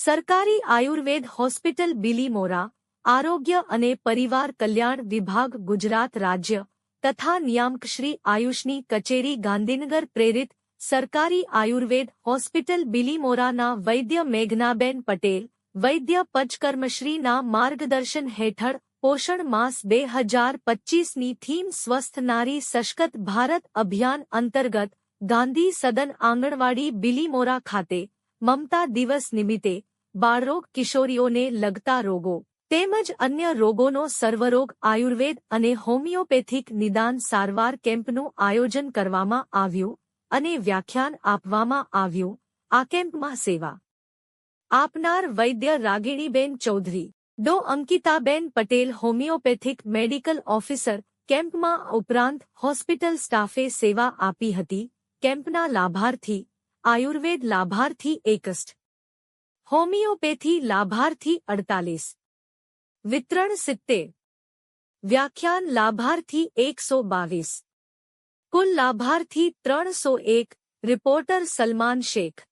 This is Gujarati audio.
સરકારી આયુર્વેદ હોસ્પિટલ બિલીમોરા, આરોગ્ય અને પરિવાર કલ્યાણ વિભાગ ગુજરાત રાજ્ય તથા નિયામક શ્રી આયુષની કચેરી ગાંધીનગર પ્રેરિત સરકારી આયુર્વેદ હોસ્પિટલ બિલીમોરાના વૈદ્ય મેઘનાબેન પટેલ, વૈદ્ય પંચકર્મશ્રીના માર્ગદર્શન હેઠળ પોષણ માસ 2025ની થીમ સ્વસ્થ નારી સશક્ત ભારત અભિયાન અંતર્ગત ગાંધી સદન આંગણવાડી બિલીમોરા ખાતે મમતા દિવસ નિમિત્તે બાળરોગ કિશોરીઓને લગતા રોગો તેમજ અન્ય રોગોનો સર્વરોગ આયુર્વેદ અને હોમિયોપેથિક નિદાન સારવાર કેમ્પનું આયોજન કરવામાં આવ્યું અને વ્યાખ્યાન આપવામાં આવ્યું। આ કેમ્પમાં સેવા આપનાર વૈદ્ય રાગિણીબેન ચૌધરી, ડો અંકિતાબેન પટેલ હોમિયોપેથિક મેડિકલ ઓફિસર કેમ્પમાં ઉપરાંત હોસ્પિટલ સ્ટાફે સેવા આપી હતી। કેમ્પના લાભાર્થી આયુર્વેદ લાભાર્થી 61, હોમિયોપેથી લાભાર્થી 48, વિતરણ 70, વ્યાખ્યાન લાભાર્થી 122, કુલ લાભાર્થી 301। રિપોર્ટર સલમાન શેખ।